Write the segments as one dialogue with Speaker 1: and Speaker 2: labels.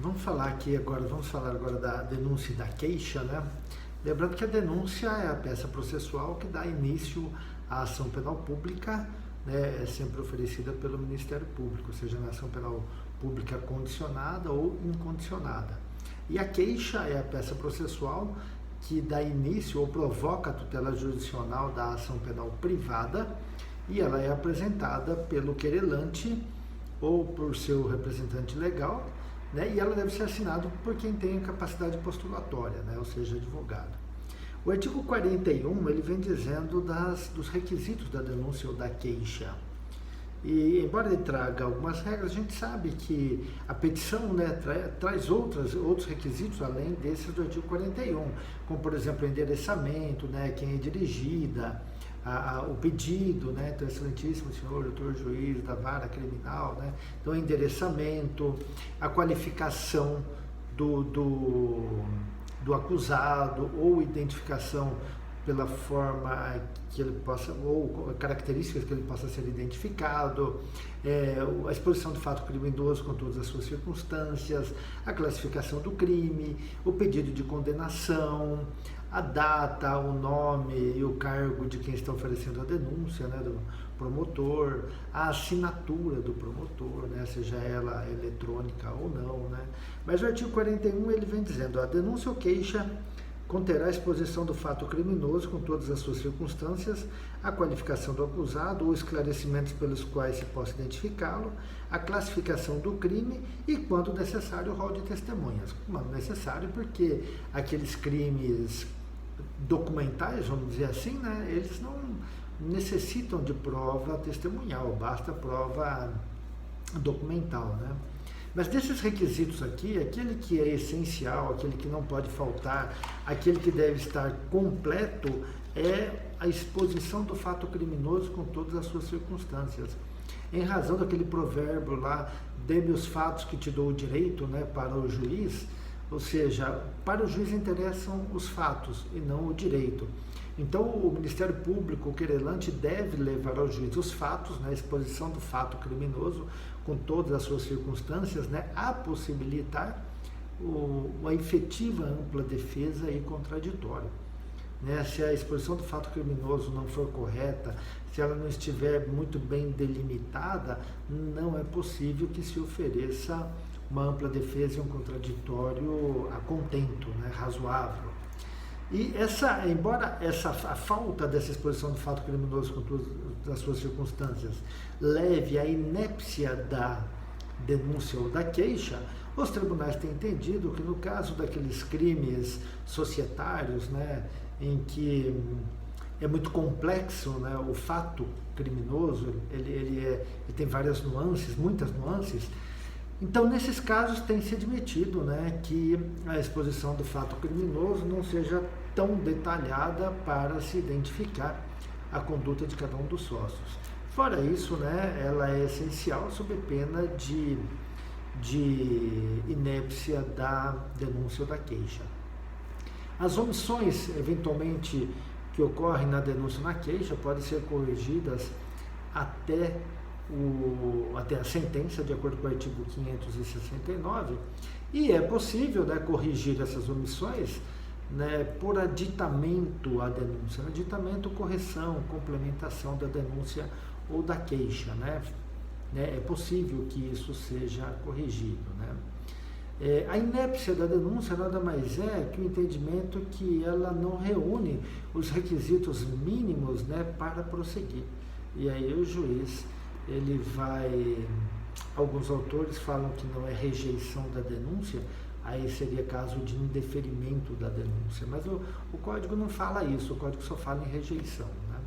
Speaker 1: Vamos falar agora da denúncia e da queixa, né? Lembrando que a denúncia é a peça processual que dá início à ação penal pública, né? É sempre oferecida pelo Ministério Público, seja na ação penal pública condicionada ou incondicionada. E a queixa é a peça processual que dá início ou provoca a tutela jurisdicional da ação penal privada, e ela é apresentada pelo querelante ou por seu representante legal, né? E ela deve ser assinada por quem tem capacidade postulatória, né? Ou seja, advogado. O artigo 41, ele vem dizendo dos requisitos da denúncia ou da queixa. E, embora ele traga algumas regras, a gente sabe que a petição, né, traz outros requisitos além desses do artigo 41, como, por exemplo, o endereçamento, né, quem é dirigida, o pedido, né, então, excelentíssimo senhor, doutor juiz da vara criminal, né, então, o endereçamento, a qualificação do acusado ou identificação pela forma que ele possa, ou características que ele possa ser identificado, a exposição do fato criminoso com todas as suas circunstâncias, a classificação do crime, o pedido de condenação, a data, o nome e o cargo de quem está oferecendo a denúncia, né, do promotor, a assinatura do promotor, né, seja ela eletrônica ou não, né. Mas o artigo 41, ele vem dizendo: a denúncia ou queixa conterá a exposição do fato criminoso com todas as suas circunstâncias, a qualificação do acusado ou esclarecimentos pelos quais se possa identificá-lo, a classificação do crime e, quando necessário, o rol de testemunhas. Quando necessário, porque aqueles crimes documentais, vamos dizer assim, né, eles não necessitam de prova testemunhal, basta prova documental, né? Mas desses requisitos aqui, aquele que é essencial, aquele que não pode faltar, aquele que deve estar completo, é a exposição do fato criminoso com todas as suas circunstâncias. Em razão daquele provérbio lá, dê-me os fatos que te dou o direito, né, para o juiz, ou seja, para o juiz interessam os fatos e não o direito. Então, o Ministério Público, o querelante, deve levar ao juiz os fatos, né, a exposição do fato criminoso, com todas as suas circunstâncias, né, a possibilitar a efetiva ampla defesa e contraditório. Né? Se a exposição do fato criminoso não for correta, se ela não estiver muito bem delimitada, não é possível que se ofereça uma ampla defesa e um contraditório a contento, né, razoável. E embora a falta dessa exposição do fato criminoso com todas as suas circunstâncias leve à inépcia da denúncia ou da queixa, os tribunais têm entendido que no caso daqueles crimes societários, né, em que é muito complexo, né, o fato criminoso, ele tem várias nuances, muitas nuances. Então, nesses casos, tem se admitido, né, que a exposição do fato criminoso não seja tão detalhada para se identificar a conduta de cada um dos sócios. Fora isso, né, ela é essencial sob pena de inépcia da denúncia ou da queixa. As omissões, eventualmente, que ocorrem na denúncia ou na queixa podem ser corrigidas até a sentença, de acordo com o artigo 569, e é possível, né, corrigir essas omissões, né, por aditamento à denúncia. Aditamento, correção, complementação da denúncia ou da queixa, né? É possível que isso seja corrigido, né? A inépcia da denúncia nada mais é que o entendimento que ela não reúne os requisitos mínimos, né, para prosseguir. E aí o juiz, alguns autores falam que não é rejeição da denúncia, aí seria caso de indeferimento da denúncia, mas o Código não fala isso, o Código só fala em rejeição, né?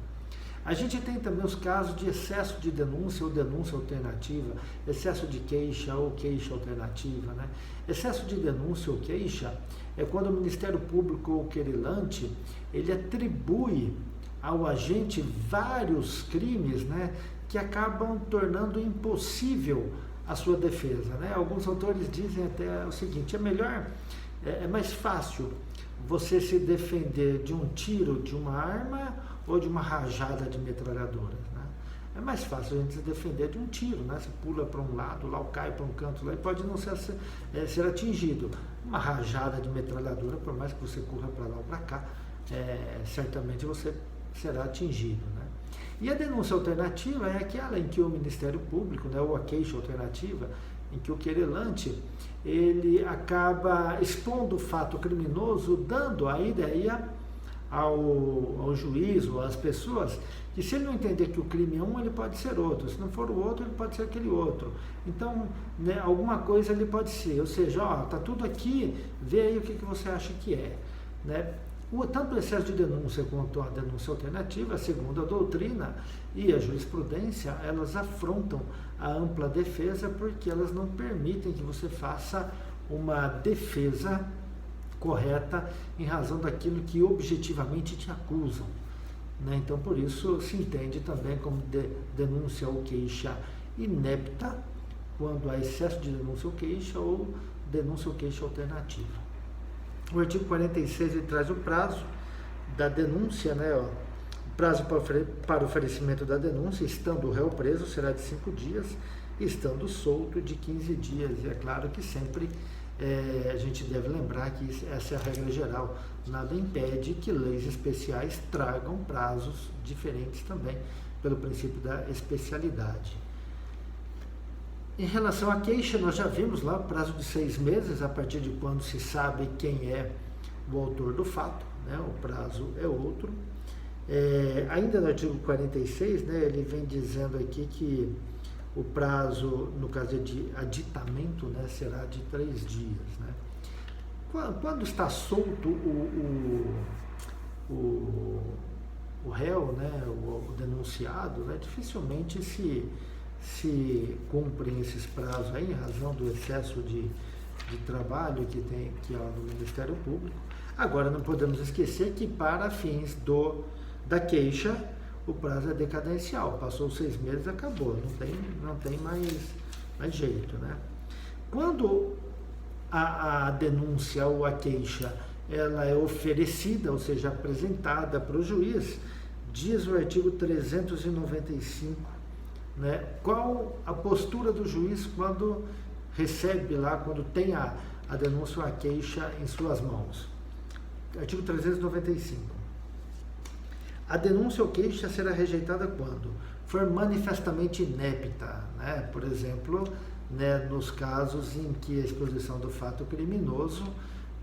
Speaker 1: A gente tem também os casos de excesso de denúncia ou denúncia alternativa, excesso de queixa ou queixa alternativa, né? Excesso de denúncia ou queixa é quando o Ministério Público ou o querelante, ele atribui ao agente vários crimes, né, que acabam tornando impossível a sua defesa, né? Alguns autores dizem até o seguinte: é mais fácil você se defender de um tiro de uma arma ou de uma rajada de metralhadoras, né? é mais fácil a gente se defender de um tiro, né? Você pula para um lado, lá cai para um canto lá e pode não ser atingido. Uma rajada de metralhadora, por mais que você corra para lá ou para cá, certamente você será atingido, né? E a denúncia alternativa é aquela em que o Ministério Público, né, ou a queixa alternativa, em que o querelante ele acaba expondo o fato criminoso, dando a ideia ao juiz ou às pessoas que, se ele não entender que o crime é um, ele pode ser outro, se não for o outro, ele pode ser aquele outro. Então, né, alguma coisa ele pode ser, ou seja, está tudo aqui, vê aí o que você acha que é, né? Tanto o excesso de denúncia quanto a denúncia alternativa, segundo a doutrina e a jurisprudência, elas afrontam a ampla defesa porque elas não permitem que você faça uma defesa correta em razão daquilo que objetivamente te acusam, né? Então, por isso, se entende também como denúncia ou queixa inepta, quando há excesso de denúncia ou queixa alternativa. O artigo 46 ele traz o prazo da denúncia, né? O prazo para oferecimento da denúncia, estando o réu preso, será de 5 dias, estando solto, de 15 dias. E é claro que sempre a gente deve lembrar que essa é a regra geral. Nada impede que leis especiais tragam prazos diferentes também, pelo princípio da especialidade. Em relação à queixa, nós já vimos lá o prazo de 6 meses, a partir de quando se sabe quem é o autor do fato, né? O prazo é outro. Ainda no artigo 46, né, ele vem dizendo aqui que o prazo, no caso de aditamento, né, será de 3 dias. Né? Quando está solto o réu, né, o denunciado, né, dificilmente se cumprem esses prazos aí, em razão do excesso de trabalho que há no Ministério Público. Agora, não podemos esquecer que, para fins da queixa, o prazo é decadencial. Passou 6 meses, acabou, não tem mais jeito, né? Quando a denúncia ou a queixa ela é oferecida, ou seja, apresentada para o juiz, diz o artigo 395, né, qual a postura do juiz quando recebe lá, quando tem a denúncia ou a queixa em suas mãos. Artigo 395. A denúncia ou queixa será rejeitada quando for manifestamente inepta, né? Por exemplo, né, nos casos em que a exposição do fato criminoso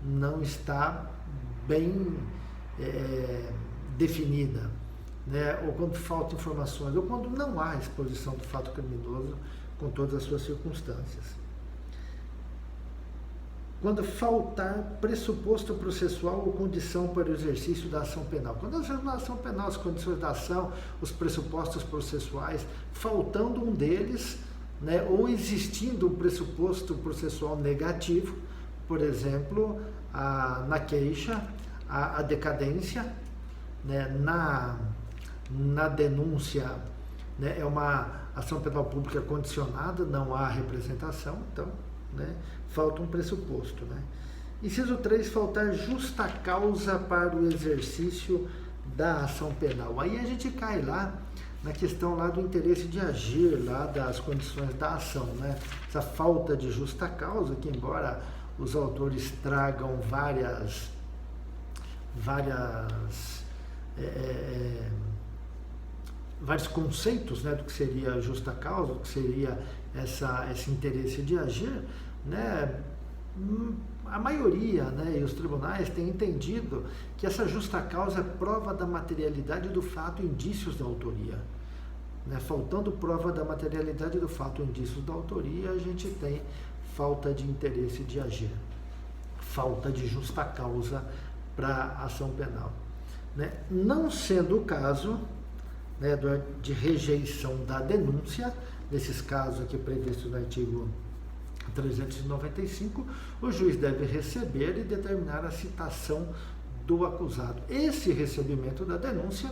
Speaker 1: não está bem definida, né, ou quando faltam informações, ou quando não há exposição do fato criminoso com todas as suas circunstâncias. Quando faltar pressuposto processual ou condição para o exercício da ação penal. Quando a ação penal, as condições da ação, os pressupostos processuais, faltando um deles, né, ou existindo um pressuposto processual negativo, por exemplo, na queixa, a decadência, né, na denúncia, né, é uma ação penal pública condicionada, não há representação, então, né, falta um pressuposto. Né. Inciso 3, faltar justa causa para o exercício da ação penal. Aí a gente cai lá na questão lá do interesse de agir, lá das condições da ação, né? Essa falta de justa causa, que embora os autores tragam vários conceitos, né, do que seria justa causa, do que seria esse interesse de agir, né, a maioria, né, e os tribunais têm entendido que essa justa causa é prova da materialidade do fato e indícios da autoria. Né, faltando prova da materialidade do fato e indícios da autoria, a gente tem falta de interesse de agir, falta de justa causa para a ação penal. Né? Não sendo o caso, né, de rejeição da denúncia, nesses casos aqui previstos no artigo 395, o juiz deve receber e determinar a citação do acusado. Esse recebimento da denúncia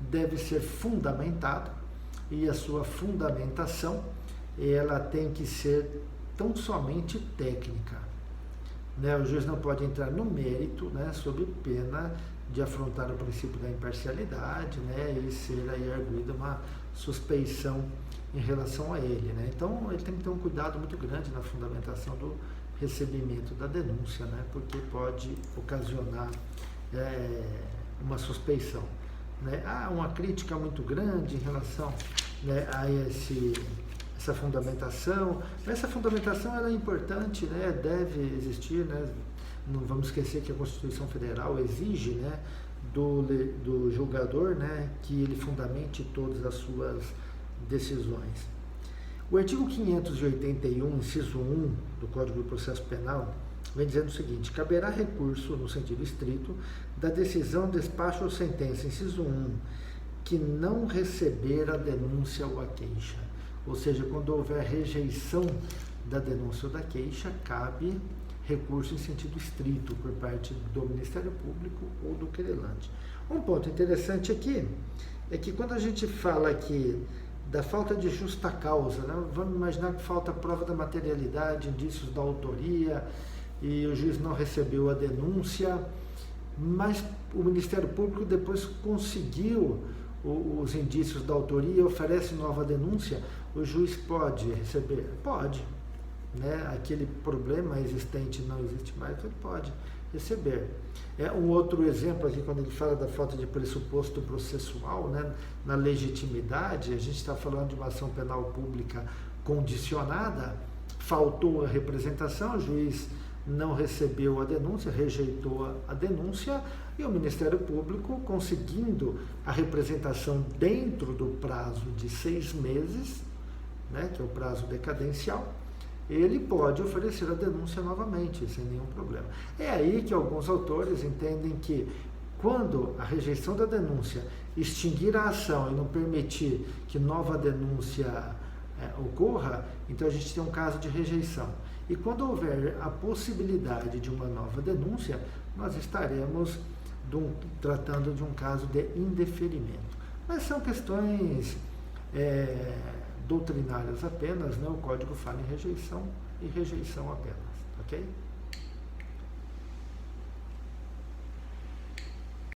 Speaker 1: deve ser fundamentado, e a sua fundamentação ela tem que ser tão somente técnica. Né? O juiz não pode entrar no mérito, né, sob pena de afrontar o princípio da imparcialidade, né, e ser aí arguida uma suspeição em relação a ele, né? Então ele tem que ter um cuidado muito grande na fundamentação do recebimento da denúncia, né, porque pode ocasionar uma suspeição, né? Há uma crítica muito grande em relação, né, a essa fundamentação. Essa fundamentação ela é importante, né, deve existir, né? Não vamos esquecer que a Constituição Federal exige, né, do julgador, né, que ele fundamente todas as suas decisões. O artigo 581, inciso 1 do Código de Processo Penal, vem dizendo o seguinte: caberá recurso, no sentido estrito, da decisão, despacho ou sentença, inciso 1, que não receber a denúncia ou a queixa. Ou seja, quando houver rejeição da denúncia ou da queixa, cabe recurso em sentido estrito por parte do Ministério Público ou do querelante. Um ponto interessante aqui é que quando a gente fala aqui da falta de justa causa, né, vamos imaginar que falta prova da materialidade, indícios da autoria, e o juiz não recebeu a denúncia, mas o Ministério Público depois conseguiu os indícios da autoria e oferece nova denúncia, o juiz pode receber? Pode. Né? Aquele problema existente não existe mais, ele pode receber. Um outro exemplo aqui, quando ele fala da falta de pressuposto processual, né, na legitimidade, a gente está falando de uma ação penal pública condicionada, faltou a representação, o juiz não recebeu a denúncia, rejeitou a denúncia, e o Ministério Público, conseguindo a representação dentro do prazo de 6 meses, né, que é o prazo decadencial, ele pode oferecer a denúncia novamente, sem nenhum problema. É aí que alguns autores entendem que, quando a rejeição da denúncia extinguir a ação e não permitir que nova denúncia ocorra, então a gente tem um caso de rejeição. E quando houver a possibilidade de uma nova denúncia, nós estaremos tratando de um caso de indeferimento. Mas são questões doutrinárias apenas, né? O Código fala em rejeição e rejeição apenas, ok?